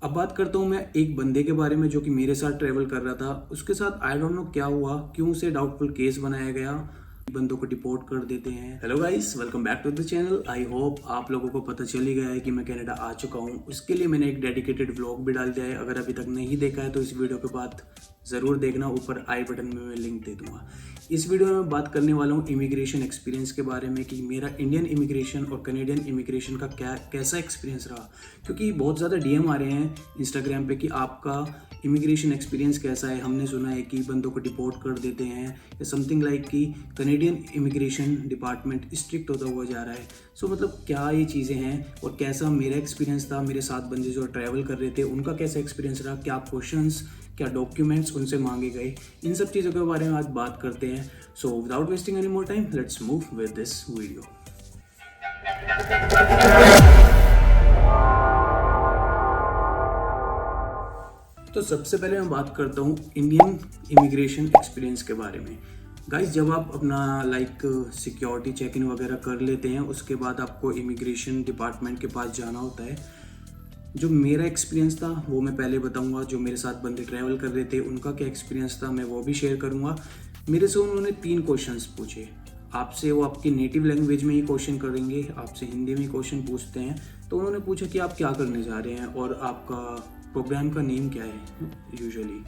अब बात करता हूँ मैं एक बंदे के बारे में जो कि मेरे साथ ट्रैवल कर रहा था। उसके साथ आई डोंट नो क्या हुआ, क्यों उसे डाउटफुल केस बनाया गया, बंदों को डिपोर्ट कर देते हैं। Hello guys, welcome back to the channel. I hope आप लोगों को पता चल ही गया है कि मैं कनाडा आ चुका हूँ। उसके लिए मैंने एक डेडिकेटेड व्लॉग भी डाल दिया है। अगर अभी तक नहीं देखा है तो इस वीडियो के बाद ज़रूर देखना, ऊपर आई बटन में मैं लिंक दे दूंगा। इस वीडियो में बात करने वाला हूँ इमिग्रेशन एक्सपीरियंस के बारे में कि मेरा इंडियन इमिग्रेशन और कनेडियन इमिग्रेशन का कैसा एक्सपीरियंस रहा। क्योंकि बहुत ज़्यादा डीएम आ रहे हैं इंस्टाग्राम पे कि आपका इमिग्रेशन एक्सपीरियंस कैसा है। हमने सुना है कि बंदों को डिपोर्ट कर देते हैं या समथिंग लाइक कि कनेडियन इमिग्रेशन डिपार्टमेंट स्ट्रिक्ट होता हुआ जा रहा है। सो मतलब क्या ये चीज़ें हैं और कैसा मेरा एक्सपीरियंस था, मेरे साथ बंदे जो ट्रैवल कर रहे थे उनका कैसा एक्सपीरियंस रहा, क्या क्वेश्चंस, क्या डॉक्यूमेंट्स उनसे मांगे गए, इन सब चीज़ों के बारे में आज बात करते हैं। So without wasting any more time, let's move with this video. तो सबसे पहले मैं बात करता हूँ इंडियन इमिग्रेशन एक्सपीरियंस के बारे में। गाइस, जब आप अपना सिक्योरिटी चेक इन वगैरह कर लेते हैं, उसके बाद आपको इमिग्रेशन डिपार्टमेंट के पास जाना होता है। जो मेरा एक्सपीरियंस था वो मैं पहले बताऊंगा। जो मेरे साथ बंदे ट्रैवल कर रहे थे उनका क्या एक्सपीरियंस था मैं वो भी शेयर करूंगा। मेरे से उन्होंने 3 क्वेश्चंस पूछे। आपसे वो आपकी नेटिव लैंग्वेज में ही क्वेश्चन करेंगे, आपसे हिंदी में क्वेश्चन पूछते हैं। तो उन्होंने पूछा कि आप क्या करने जा रहे हैं और आपका प्रोग्राम का नेम क्या है यूजुअली।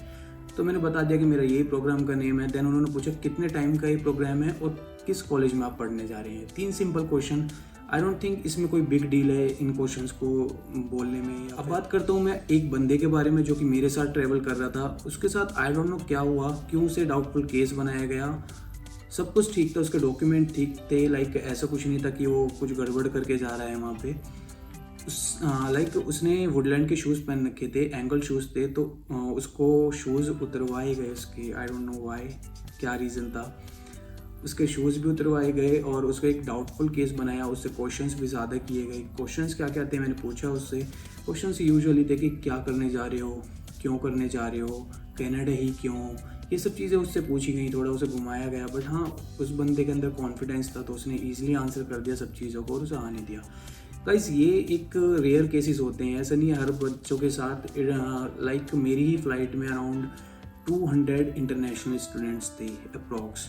तो मैंने बता दिया कि मेरा यही प्रोग्राम का नेम है। देन उन्होंने पूछा कितने टाइम का ये प्रोग्राम है और किस कॉलेज में आप पढ़ने जा रहे हैं। 3 simple question. I don't think इसमें कोई बिग डील है इन क्वेश्चंस को बोलने में। अब बात करता हूँ मैं एक बंदे के बारे में जो कि मेरे साथ ट्रैवल कर रहा था। उसके साथ आई डोंट नो क्या हुआ, क्यों उसे डाउटफुल केस बनाया गया। सब कुछ ठीक था, उसके डॉक्यूमेंट ठीक थे, ऐसा कुछ नहीं था कि वो कुछ गड़बड़ करके जा रहा है वहाँ पे। उसने वुडलैंड के शूज़ पहन रखे थे, एंकल शूज़ थे। तो उसको शूज़ उतरवाए गए उसके, आई डोंट नो वाई, क्या रीज़न था। उसके शूज़ भी उतरवाए गए और उसको एक डाउटफुल केस बनाया। उससे क्वेश्चंस भी ज़्यादा किए गए। क्वेश्चंस क्या क्या थे मैंने पूछा उससे। क्वेश्चंस यूजुअली थे कि क्या करने जा रहे हो, क्यों करने जा रहे हो, कनाडा ही क्यों, ये सब चीज़ें उससे पूछी गई। थोड़ा उसे घुमाया गया, बट हाँ, उस बंदे के अंदर कॉन्फिडेंस था तो उसने ईजिली आंसर कर दिया सब चीज़ों को और उसे आने दिया। गाइस, ये एक रेयर केसेस होते हैं, ऐसा नहीं है हर बच्चों के साथ। मेरी ही फ़्लाइट में अराउंड 200 इंटरनेशनल स्टूडेंट्स थे अप्रॉक्स।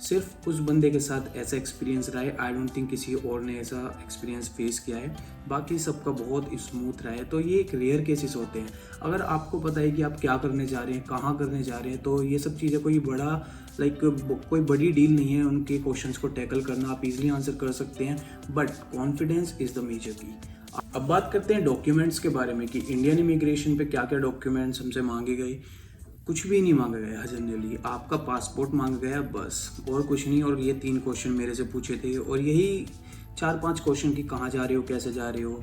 सिर्फ उस बंदे के साथ ऐसा एक्सपीरियंस रहा है। आई डोंट थिंक किसी और ने ऐसा एक्सपीरियंस फेस किया है। बाकी सबका बहुत स्मूथ रहा है। तो ये एक रेयर केसेस होते हैं। अगर आपको पता है कि आप क्या करने जा रहे हैं, कहाँ करने जा रहे हैं, तो ये सब चीज़ें कोई बड़ा कोई बड़ी डील नहीं है उनके क्वेश्चंस को टैकल करना। आप इजीली आंसर कर सकते हैं, but confidence is the major key. अब बात करते हैं डॉक्यूमेंट्स के बारे में कि इंडियन इमिग्रेशन पे क्या क्या डॉक्यूमेंट्स हमसे मांगे गए। कुछ भी नहीं मांगा गया जनरली, आपका पासपोर्ट मांगा गया बस, और कुछ नहीं। और ये 3 क्वेश्चन मेरे से पूछे थे और यही 4-5 क्वेश्चन कि कहाँ जा रहे हो, कैसे जा रहे हो,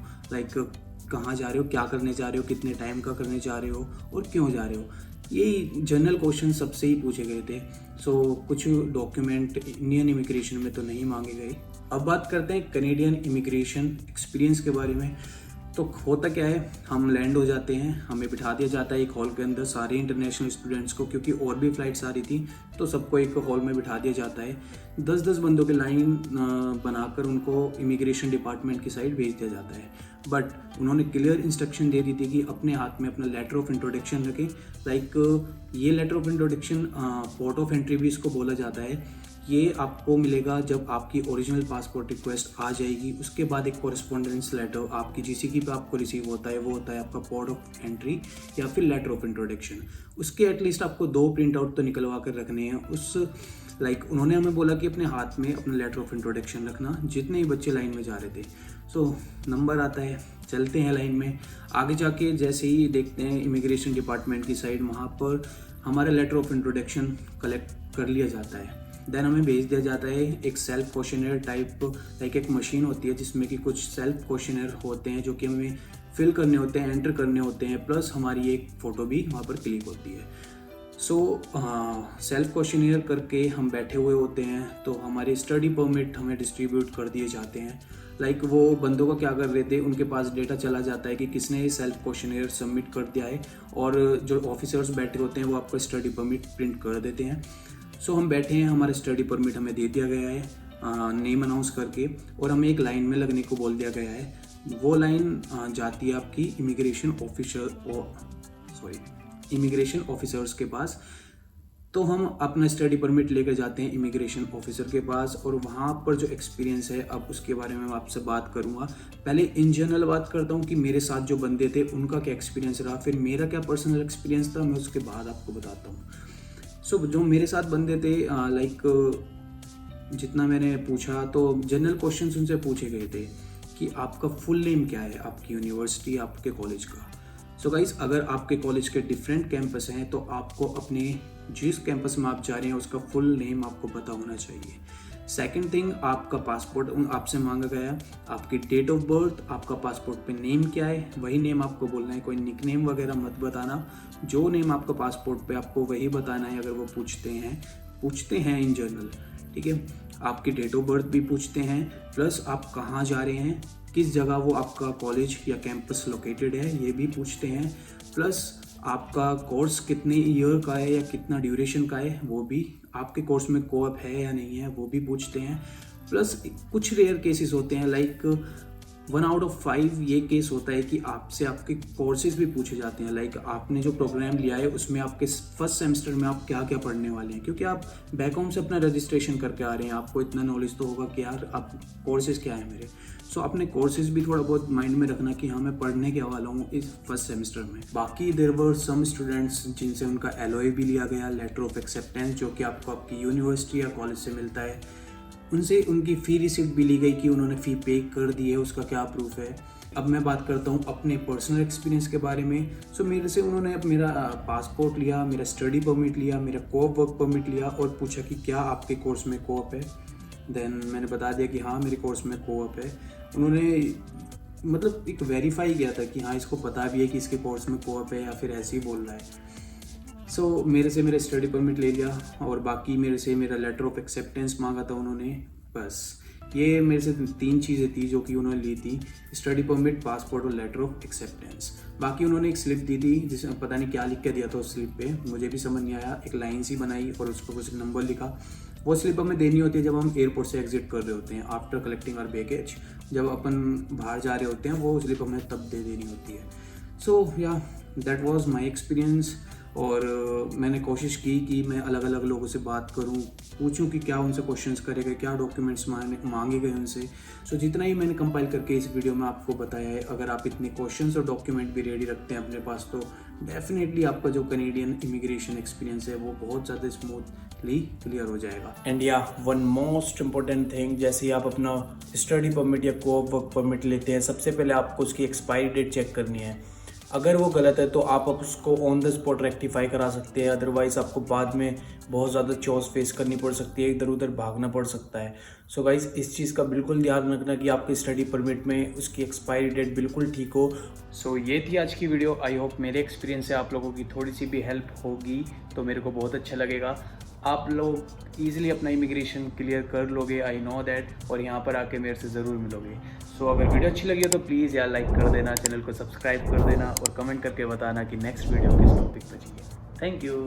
कहाँ जा रहे हो, क्या करने जा रहे हो, कितने टाइम का करने जा रहे हो और क्यों जा रहे हो। यही जनरल क्वेश्चन सबसे ही पूछे गए थे। सो कुछ डॉक्यूमेंट इंडियन इमिग्रेशन में तो नहीं मांगे गए। अब बात करते हैं कनेडियन इमिग्रेशन एक्सपीरियंस के बारे में। तो होता क्या है, हम लैंड हो जाते हैं, हमें बिठा दिया जाता है एक हॉल के अंदर सारे इंटरनेशनल स्टूडेंट्स को, क्योंकि और भी फ़्लाइट्स आ रही थी तो सबको एक हॉल में बिठा दिया जाता है। 10-10 बंदों की लाइन बनाकर उनको इमिग्रेशन डिपार्टमेंट की साइड भेज दिया जाता है। बट उन्होंने क्लियर इंस्ट्रक्शन दे दी थी कि अपने हाथ में अपना लेटर ऑफ इंट्रोडक्शन रखें। ये letter of introduction port of entry भी इसको बोला जाता है। ये आपको मिलेगा जब आपकी ओरिजिनल पासपोर्ट रिक्वेस्ट आ जाएगी। उसके बाद एक कॉरेस्पॉन्डेंस लेटर आपकी जीसीकी पे आपको रिसीव होता है, वो होता है आपका पोर्ट ऑफ एंट्री या फिर लेटर ऑफ इंट्रोडक्शन। उसके एटलीस्ट आपको 2 प्रिंट आउट तो निकलवा कर रखने हैं। उन्होंने हमें बोला कि अपने हाथ में अपना लेटर ऑफ इंट्रोडक्शन रखना, जितने ही बच्चे लाइन में जा रहे थे। नंबर आता है, चलते हैं लाइन में। आगे जाके जैसे ही देखते हैं इमिग्रेशन डिपार्टमेंट की साइड, वहाँ पर हमारा लेटर ऑफ इंट्रोडक्शन कलेक्ट कर लिया जाता है। देन हमें भेज दिया जाता है एक सेल्फ क्वेश्चनर टाइप, एक मशीन होती है जिसमें कि कुछ सेल्फ क्वेश्चनर होते हैं जो कि हमें फिल करने होते हैं, एंटर करने होते हैं, प्लस हमारी एक फ़ोटो भी वहाँ पर क्लिक होती है। सेल्फ क्वेश्चनर करके हम बैठे हुए होते हैं तो हमारे स्टडी परमिट हमें डिस्ट्रीब्यूट कर दिए जाते हैं। वो बंदों का क्या कर रहे थे, उनके पास डेटा चला जाता है कि किसने सेल्फ क्वेश्चनर सबमिट कर दिया है, और जो ऑफिसर्स बैठे होते हैं वो आपका स्टडी परमिट प्रिंट कर देते हैं। हम बैठे हैं, हमारा स्टडी परमिट हमें दे दिया गया है नेम अनाउंस करके, और हमें एक लाइन में लगने को बोल दिया गया है। वो लाइन जाती है आपकी इमिग्रेशन ऑफिसर्स के पास। तो हम अपना स्टडी परमिट लेकर जाते हैं इमिग्रेशन ऑफिसर के पास, और वहाँ पर जो एक्सपीरियंस है अब उसके बारे में मैं आपसे बात करूँगा। पहले इन जनरल बात करता हूँ कि मेरे साथ जो बंदे थे उनका क्या एक्सपीरियंस रहा, फिर मेरा क्या पर्सनल एक्सपीरियंस था, मैं उसके बाद आपको बताता हूँ। सो जो मेरे साथ बंदे थे, जितना मैंने पूछा तो जनरल क्वेश्चंस उनसे पूछे गए थे कि आपका फुल नेम क्या है, आपकी यूनिवर्सिटी, आपके कॉलेज का। सो गाइस, अगर आपके कॉलेज के डिफरेंट कैंपस हैं तो आपको अपने जिस कैंपस में आप जा रहे हैं उसका फुल नेम आपको पता होना चाहिए। सेकंड थिंग, आपका पासपोर्ट आपसे मांगा गया, आपकी डेट ऑफ बर्थ, आपका पासपोर्ट पे नेम क्या है वही नेम आपको बोलना है, कोई निक नेम वगैरह मत बताना। जो नेम आपका पासपोर्ट पे आपको वही बताना है अगर वो पूछते हैं इन जनरल, ठीक है। आपकी डेट ऑफ बर्थ भी पूछते हैं, प्लस आप कहाँ जा रहे हैं, किस जगह वो आपका कॉलेज या कैंपस लोकेटेड है ये भी पूछते हैं, प्लस आपका कोर्स कितने ईयर का है या कितना ड्यूरेशन का है वो भी, आपके कोर्स में कोऑप है या नहीं है वो भी पूछते हैं। प्लस कुछ रेयर केसेस होते हैं, लाइक 1 आउट ऑफ 5 ये केस होता है कि आपसे आपके कोर्सेज भी पूछे जाते हैं, लाइक आपने जो प्रोग्राम लिया है उसमें आपके फर्स्ट सेमेस्टर में आप क्या क्या पढ़ने वाले हैं, क्योंकि आप बैक होम से अपना रजिस्ट्रेशन करके आ रहे हैं, आपको इतना नॉलेज तो होगा कि यार आप कोर्सेज क्या है मेरे। सो अपने कोर्सेज भी थोड़ा बहुत माइंड में रखना कि हाँ मैं पढ़ने क्या वाला हूँ इस फर्स्ट सेमेस्टर में। बाकी देयर वर सम स्टूडेंट्स जिनसे उनका LOA भी लिया गया, लेटर ऑफ एक्सेप्टेंस, जो कि आपको आपकी यूनिवर्सिटी या कॉलेज से मिलता है। उनसे उनकी फ़ी रिसिप्ट भी ली गई कि उन्होंने फ़ी पे कर दी है, उसका क्या प्रूफ है। अब मैं बात करता हूँ अपने पर्सनल एक्सपीरियंस के बारे में। सो मेरे से उन्होंने मेरा पासपोर्ट लिया, मेरा स्टडी परमिट लिया, मेरा कोऑप वर्क परमिट लिया और पूछा कि क्या आपके कोर्स में कोऑप है। देन मैंने बता दिया कि हाँ मेरे कोर्स में कोऑप है। उन्होंने मतलब एक वेरीफाई किया था कि हाँ इसको पता भी है कि इसके कोर्स में कोऑप है या फिर ऐसे ही बोल रहा है। सो मेरे से मेरा स्टडी परमिट ले लिया और बाकी मेरे से मेरा लेटर ऑफ एक्सेप्टेंस मांगा था उन्होंने। बस ये मेरे से 3 चीज़ें थी जो कि उन्होंने ली थी, स्टडी परमिट, पासपोर्ट और लेटर ऑफ एक्सेप्टेंस। बाकी उन्होंने एक स्लिप दी थी जिसमें पता नहीं क्या लिख के दिया था उस स्लिप पे, मुझे भी समझ नहीं आया। एक लाइन सी बनाई और उस पर कुछ नंबर लिखा। वो स्लिप हमें देनी होती है जब हम एयरपोर्ट से एग्जिट कर रहे होते हैं, आफ्टर कलेक्टिंग आवर बैगेज। जब अपन बाहर जा रहे होते हैं वो स्लिप हमें तब दे देनी होती है। सो या दैट वाज माय एक्सपीरियंस। और मैंने कोशिश की कि मैं अलग अलग लोगों से बात करूं, पूछूं कि क्या उनसे क्वेश्चंस करे गए, क्या डॉक्यूमेंट्स मांगे गए उनसे। सो जितना ही मैंने कंपाइल करके इस वीडियो में आपको बताया है, अगर आप इतने क्वेश्चंस और डॉक्यूमेंट भी रेडी रखते हैं अपने पास तो डेफिनेटली आपका जो कनेडियन इमिग्रेशन एक्सपीरियंस है वो बहुत ज़्यादा स्मूथली क्लियर हो जाएगा। एंड या वन मोस्ट इम्पोर्टेंट थिंग, जैसे ही आप अपना स्टडी परमिट या कोऑप वर्क परमिट लेते हैं, सबसे पहले आपको उसकी एक्सपायरी डेट चेक करनी है। अगर वो गलत है तो आप उसको ऑन द स्पॉट रेक्टिफाई करा सकते हैं, अदरवाइज़ आपको बाद में बहुत ज़्यादा चॉस फेस करनी पड़ सकती है, इधर उधर भागना पड़ सकता है। सो गाइस, इस चीज़ का बिल्कुल ध्यान रखना कि आपके स्टडी परमिट में उसकी एक्सपायरी डेट बिल्कुल ठीक हो। सो ये थी आज की वीडियो। आई होप मेरे एक्सपीरियंस से आप लोगों की थोड़ी सी भी हेल्प होगी तो मेरे को बहुत अच्छा लगेगा। आप लोग ईजिली अपना इमिग्रेशन क्लियर कर लोगे, आई नो दैट, और यहाँ पर आके मेरे से ज़रूर मिलोगे। सो अगर वीडियो अच्छी लगी हो तो प्लीज़ यार लाइक कर देना, चैनल को सब्सक्राइब कर देना और कमेंट करके बताना कि नेक्स्ट वीडियो किस टॉपिक पर चाहिए। Thank you.